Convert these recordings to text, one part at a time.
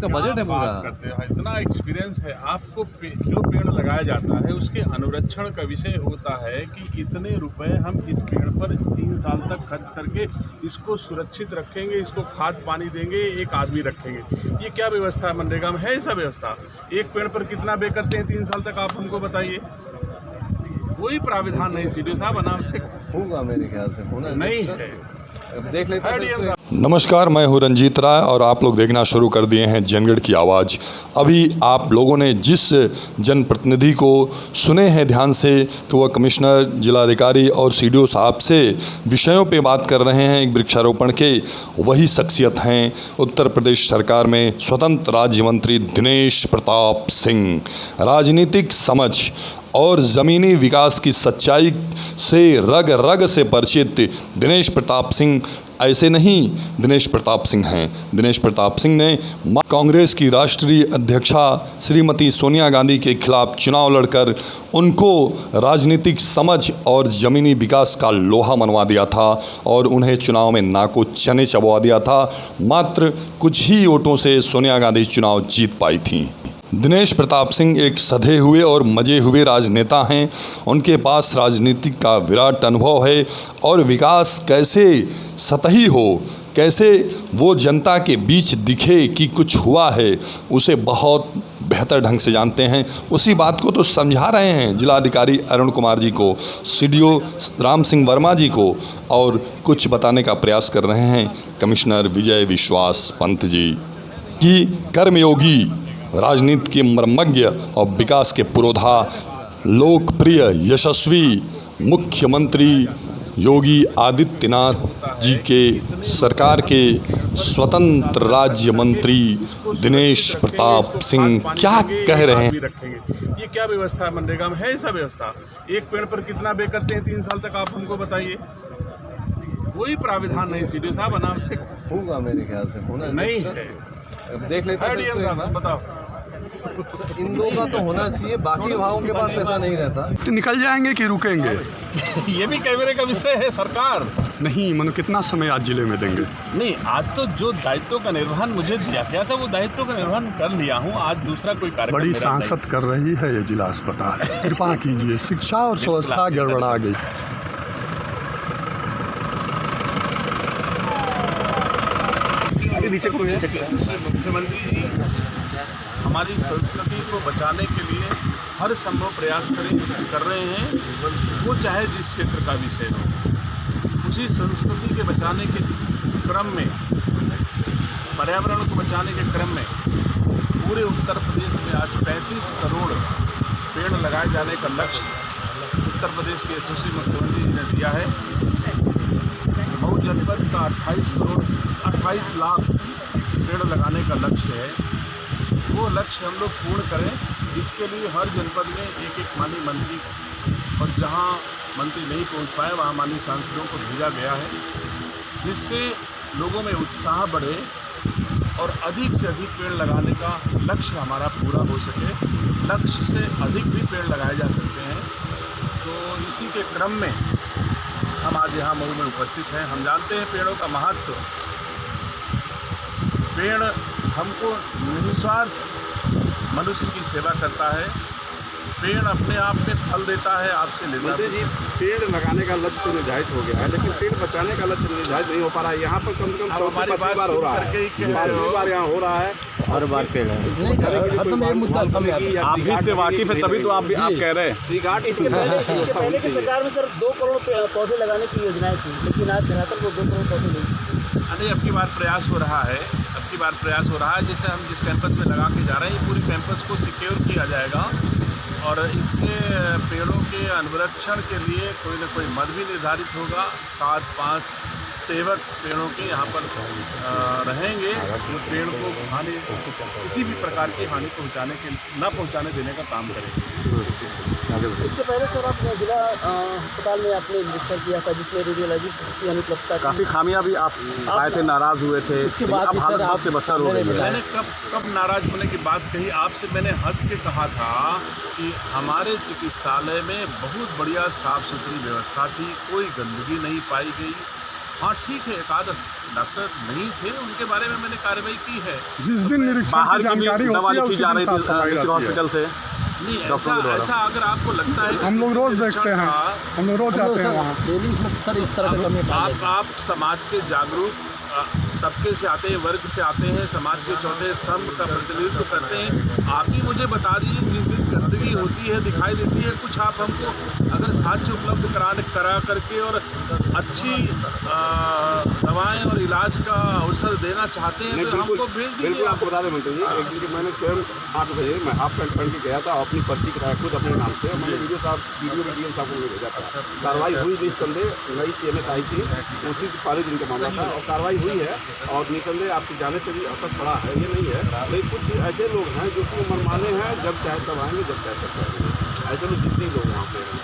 का बजट है पूरा। करते हैं, इतना एक्सपीरियंस है आपको। जो पेड़ लगाया जाता है उसके अनुरक्षण का विषय होता है कि इतने रुपए हम इस पेड़ पर 3 साल तक खर्च करके इसको सुरक्षित रखेंगे, इसको खाद पानी देंगे, एक आदमी रखेंगे। ये क्या व्यवस्था है? मनरेगा में है ऐसा व्यवस्था? एक पेड़ पर कितना बे करते हैं 3 साल तक, आप हमको बताइए। कोई प्राविधान नहीं सीडीओ साहब, अनावश्यक होगा मेरे ख्याल से, होना नहीं है। अब देख लेते हैं। नमस्कार, मैं हूं रंजीत राय और आप लोग देखना शुरू कर दिए हैं जनगढ़ की आवाज़। अभी आप लोगों ने जिस जनप्रतिनिधि को सुने हैं ध्यान से कि वह कमिश्नर, जिलाधिकारी और सीडीओ साहब से विषयों पे बात कर रहे हैं एक वृक्षारोपण के, वही शख्सियत हैं उत्तर प्रदेश सरकार में स्वतंत्र राज्य मंत्री दिनेश प्रताप सिंह। राजनीतिक समझ और ज़मीनी विकास की सच्चाई से रग रग से परिचित दिनेश प्रताप सिंह ऐसे नहीं दिनेश प्रताप सिंह हैं। दिनेश प्रताप सिंह ने कांग्रेस की राष्ट्रीय अध्यक्षा श्रीमती सोनिया गांधी के खिलाफ चुनाव लड़कर उनको राजनीतिक समझ और ज़मीनी विकास का लोहा मनवा दिया था और उन्हें चुनाव में नाको चने चबवा दिया था। मात्र कुछ ही वोटों से सोनिया गांधी चुनाव जीत पाई थी। दिनेश प्रताप सिंह एक सधे हुए और मजे हुए राजनेता हैं। उनके पास राजनीति का विराट अनुभव है और विकास कैसे सतही हो, कैसे वो जनता के बीच दिखे कि कुछ हुआ है, उसे बहुत बेहतर ढंग से जानते हैं। उसी बात को तो समझा रहे हैं जिलाधिकारी अरुण कुमार जी को, सीडीओ राम सिंह वर्मा जी को, और कुछ बताने का प्रयास कर रहे हैं कमिश्नर विजय विश्वास पंत जी कि कर्मयोगी, राजनीति के मर्मज्ञ और विकास के पुरोधा, लोकप्रिय यशस्वी मुख्यमंत्री योगी आदित्यनाथ जी के सरकार के स्वतंत्र राज्य मंत्री दिनेश प्रताप सिंह क्या कह रहे हैं। ये क्या व्यवस्था है? मनरेगा में है ऐसा व्यवस्था? एक पेड़ पर कितना बे करते हैं 3 साल तक, आप हमको बताइए। कोई प्राविधान नहीं सीडीओ साहब, अनावश्यक होगा मेरे ख्याल से, होना नहीं है। अब देख लेते हैं। बताओ, इन लोगों का तो होना चाहिए, बाकी विभागों के पास पैसा नहीं रहता। तो निकल जाएंगे कि रुकेंगे? ये भी कैमरे का विषय है। सरकार नहीं, मनो कितना समय आज जिले में देंगे? नहीं, आज तो जो दायित्व का निर्वहन मुझे दिया गया था वो दायित्व का निर्वहन कर लिया हूँ। आज दूसरा कोई कार्यक्रम बड़ी सांसद कर रही है ये जिला अस्पताल, कृपा कीजिए। शिक्षा और व्यवस्था गड़बड़ा गई। नीचे मुख्यमंत्री जी हमारी संस्कृति को बचाने के लिए हर संभव प्रयास कर रहे हैं, वो चाहे जिस क्षेत्र का विषय हो। उसी संस्कृति के बचाने के क्रम में, पर्यावरण को बचाने के क्रम में पूरे उत्तर प्रदेश में आज 35 करोड़ पेड़ लगाए जाने का लक्ष्य उत्तर प्रदेश के यशस्वी मुख्यमंत्री जी ने दिया है। मऊ जनपद का 28 लाख पेड़ लगाने का लक्ष्य है। वो लक्ष्य हम लोग पूर्ण करें, इसके लिए हर जनपद में एक माननीय मंत्री, और जहां मंत्री नहीं पहुंच पाए वहां माननीय सांसदों को भेजा गया है, जिससे लोगों में उत्साह बढ़े और अधिक से अधिक पेड़ लगाने का लक्ष्य हमारा पूरा हो सके। लक्ष्य से अधिक भी पेड़ लगाए जा सकते हैं। तो इसी के क्रम में हम आज यहाँ मऊ में उपस्थित हैं। हम जानते हैं पेड़ों का महत्व। पेड़ हमको निस्वार्थ मनुष्य की सेवा करता है। पेड़ अपने आप में फल देता है, आपसे लेता है। जी, पेड़ लगाने का लक्ष्य तो निर्धारित हो गया है, लेकिन पेड़ बचाने का लक्ष्य निर्धारित नहीं हो पा रहा है। यहाँ पर कम से कम हमारी बात बार हो रहा है, 5वीं बार यहाँ हो रहा है। हर बार पेड़ है। आप भी से वाकिफ है, तभी तो आप कह रहे हैं। इसके पहले की सरकार में सर 2 करोड़ पौधे लगाने की योजनाएं थी, लेकिन आज धरातल को 2 करोड़ पौधे नहीं। अब की बार प्रयास हो रहा है। जैसे हम जिस कैंपस में लगा के जा रहे हैं, पूरी कैंपस को सिक्योर किया जाएगा और इसके पेड़ों के अनुरक्षण के लिए कोई न कोई मद भी निर्धारित होगा। 7-5 सेवक पेड़ों के यहाँ पर रहेंगे, जो पेड़ को हानि, किसी भी प्रकार की हानि न पहुँचाने देने का काम करेंगे। इसके पहले सर आप जिला अस्पताल में आपने निरीक्षण किया था, जिसमें रेडियोलॉजिस्ट की अनुपलब्धता, काफ़ी खामियां भी आप आए थे, नाराज़ हुए थे। इसके बाद सर आप से बदतर हो गई। मैंने कब नाराज होने की बात कही आपसे? मैंने हंस के कहा था कि हमारे चिकित्सालय में बहुत बढ़िया साफ सुथरी व्यवस्था थी, कोई गंदगी नहीं पाई गई। हाँ ठीक है, एकादश डॉक्टर नहीं थे, उनके बारे में मैंने कार्रवाई की है। जिस दिन निरीक्षण की जानकारी होती है उसी दिन साफ सफाई रहती है। हॉस्पिटल से नहीं, ऐसा अगर आपको लगता है कि हम लोग रोज देखते हैं, हम लोग रोज जाते हैं वहाँ। डेली इसमें सर इस तरह का कमी पाया जाता है। आप समाज के जागरूक तबके से आते हैं, वर्ग से आते हैं, समाज के चौथे स्तंभ का प्रतिनिधित्व करते हैं। आप ही मुझे बता दीजिए, जिस दिन गंदगी होती है, दिखाई देती है, कुछ आप हमको अगर साक्ष्य उपलब्ध करा करके और अच्छी दवाएं और इलाज का अवसर देना चाहते हैं तो हमको भेज दीजिए। बिल्कुल आपको बता दें मंत्री जी, एक दिन मैंने स्वयं 8 बजे मैं हाफ पैंट पहन के गया था, अपनी पर्ची कराया खुद अपने नाम से। मैंने वीडियो डीएम साहब को भेजा था। कार्रवाई हुई निस्संदेह, नई CMS आई थी, उसी पहले दिन का मामला था और कार्रवाई हुई है और निस्संदेह आपके जाने से भी असर पड़ा है, ये नहीं है। लेकिन कुछ ऐसे लोग हैं जो कि मनमाने हैं, जब चाहे तब आएंगे, जब चाहे तब जाएंगे। ऐसे लोग जितने लोग वहाँ पे हैं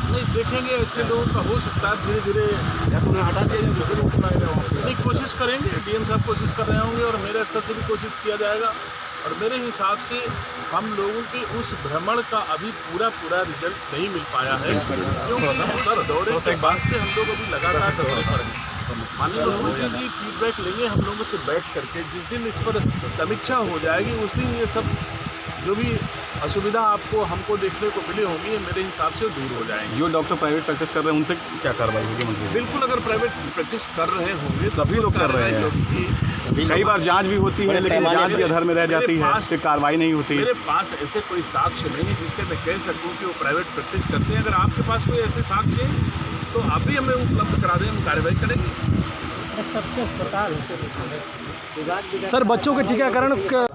नहीं देखेंगे, ऐसे लोगों का हो सकता है धीरे धीरे या तो उन्हें हटा दिया जाए, दूसरे लोग बनाए रहे वहाँ पे। नहीं, कोशिश करेंगे, डीएम साहब कोशिश कर रहे होंगे और मेरे स्तर से भी कोशिश किया जाएगा। और मेरे हिसाब से हम लोगों के उस भ्रमण का अभी पूरा रिजल्ट नहीं मिल पाया है, क्योंकि उस दौरे के बाद से हम लोग अभी लगातार दौरे पर हैं। माननीय मुख्यमंत्री जी फीडबैक लेंगे हम लोगों से बैठ करके। जिस दिन इस पर समीक्षा हो जाएगी उस दिन ये सब जो भी असुविधा आपको हमको देखने को मिली होंगी, ये मेरे हिसाब से दूर हो जाएंगे। जो डॉक्टर प्राइवेट प्रैक्टिस कर रहे हैं उन पर क्या कार्रवाई होगी मंत्री? बिल्कुल, अगर प्राइवेट प्रैक्टिस कर रहे होंगे, सभी लोग कर रहे हैं। कई बार जांच भी होती है लेकिन जांच भी अधर में रह जाती है, इससे कार्रवाई नहीं होती। मेरे पास ऐसे कोई साक्ष्य नहीं है जिससे मैं कह सकूं कि वो प्राइवेट प्रैक्टिस करते हैं। अगर आपके पास कोई ऐसे साक्ष्य है तो आप भी हमें उपलब्ध करा दें, हम कार्रवाई करेंगे। सर बच्चों के टीकाकरण का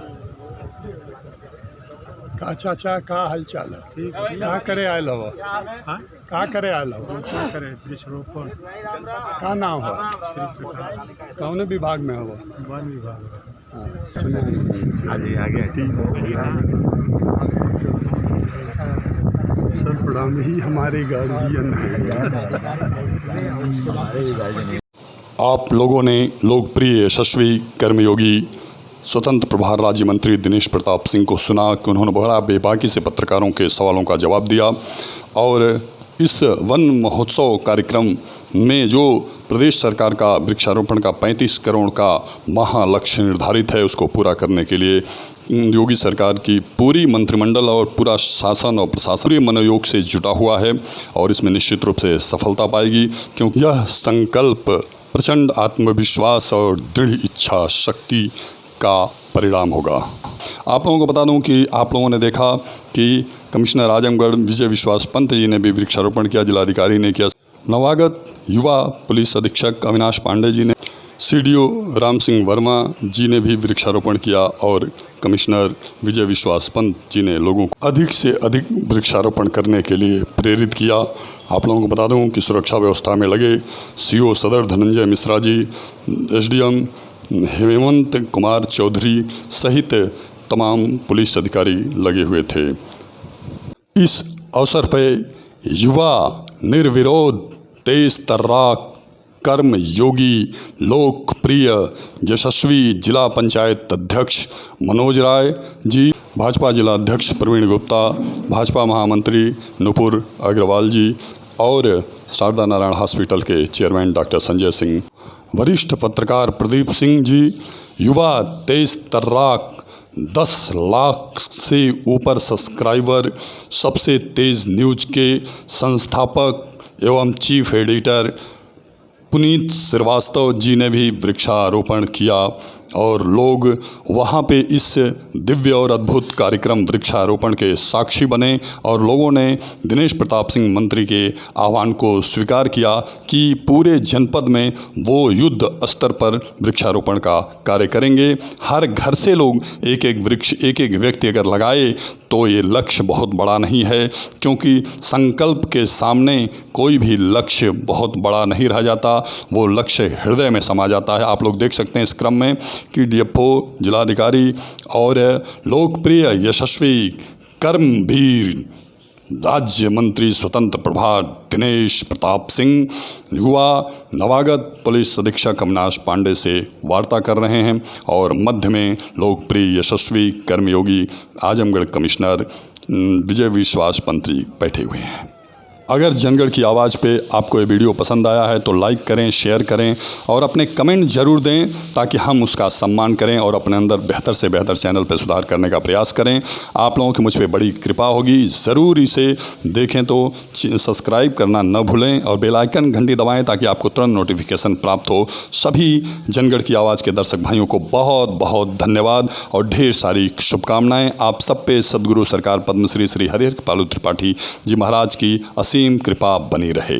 चाचा का हाल चाल है? क्या करे आयल हो? का करे आयल हो? वृक्षारोपण का नाम हो? कौन विभाग में हो? वन विभाग। सर प्रणाम, ही हमारे गार्जियन हैं। आप लोगों ने लोकप्रिय यशस्वी कर्मयोगी स्वतंत्र प्रभार राज्य मंत्री दिनेश प्रताप सिंह को सुना कि उन्होंने बड़ा बेबाकी से पत्रकारों के सवालों का जवाब दिया और इस वन महोत्सव कार्यक्रम में जो प्रदेश सरकार का वृक्षारोपण का 35 करोड़ का महालक्ष्य निर्धारित है, उसको पूरा करने के लिए योगी सरकार की पूरी मंत्रिमंडल और पूरा शासन और प्रशासन पूरे मनोयोग से जुटा हुआ है और इसमें निश्चित रूप से सफलता पाएगी, क्योंकि यह संकल्प प्रचंड आत्मविश्वास और दृढ़ इच्छा शक्ति का परिणाम होगा। आप लोगों को बता दूं कि आप लोगों ने देखा कि कमिश्नर आजमगढ़ विजय विश्वास पंत जी ने भी वृक्षारोपण किया, जिलाधिकारी ने किया, नवागत युवा पुलिस अधीक्षक अविनाश पांडे जी ने, CDO राम सिंह वर्मा जी ने भी वृक्षारोपण किया और कमिश्नर विजय विश्वास पंत जी ने लोगों को अधिक से अधिक वृक्षारोपण करने के लिए प्रेरित किया। आप लोगों को बता दूं कि सुरक्षा व्यवस्था में लगे CO सदर धनंजय मिश्रा जी, SDM हेमंत कुमार चौधरी सहित तमाम पुलिस अधिकारी लगे हुए थे। इस अवसर पर युवा निर्विरोध तेज तर्राक कर्म योगी लोकप्रिय यशस्वी जिला पंचायत अध्यक्ष मनोज राय जी, भाजपा जिला अध्यक्ष प्रवीण गुप्ता, भाजपा महामंत्री नुपुर अग्रवाल जी और शारदा नारायण हॉस्पिटल के चेयरमैन डॉक्टर संजय सिंह, वरिष्ठ पत्रकार प्रदीप सिंह जी, युवा तेज तर्राक 10 लाख से ऊपर सब्सक्राइबर, सबसे तेज न्यूज के संस्थापक एवं चीफ एडिटर पुनीत श्रीवास्तव जी ने भी वृक्षारोपण किया और लोग वहाँ पे इस दिव्य और अद्भुत कार्यक्रम वृक्षारोपण के साक्षी बने और लोगों ने दिनेश प्रताप सिंह मंत्री के आह्वान को स्वीकार किया कि पूरे जनपद में वो युद्ध स्तर पर वृक्षारोपण का कार्य करेंगे। हर घर से लोग एक एक वृक्ष एक एक व्यक्ति अगर लगाए तो ये लक्ष्य बहुत बड़ा नहीं है, क्योंकि संकल्प के सामने कोई भी लक्ष्य बहुत बड़ा नहीं रह जाता, वो लक्ष्य हृदय में समा जाता है। आप लोग देख सकते हैं इस क्रम में कि DFO जिलाधिकारी और लोकप्रिय यशस्वी कर्मवीर राज्य मंत्री स्वतंत्र प्रभार दिनेश प्रताप सिंह युवा नवागत पुलिस अधीक्षक अविनाश पांडे से वार्ता कर रहे हैं और मध्य में लोकप्रिय यशस्वी कर्मयोगी आजमगढ़ कमिश्नर विजय विश्वास पंत जी बैठे हुए हैं। अगर जनगढ़ की आवाज़ पे आपको ये वीडियो पसंद आया है तो लाइक करें, शेयर करें और अपने कमेंट ज़रूर दें ताकि हम उसका सम्मान करें और अपने अंदर बेहतर से बेहतर चैनल पे सुधार करने का प्रयास करें। आप लोगों की मुझ पे बड़ी कृपा होगी। ज़रूर इसे देखें तो सब्सक्राइब करना न भूलें और बेल आइकन घंटी दबाएं ताकि आपको तुरंत नोटिफिकेशन प्राप्त हो। सभी जनगढ़ की आवाज़ के दर्शक भाइयों को बहुत बहुत धन्यवाद और ढेर सारी शुभकामनाएँ। आप सब पे सद्गुरु सरकार पद्मश्री श्री हरिहर कृपालु त्रिपाठी जी महाराज की असीम कृपा बनी रहे।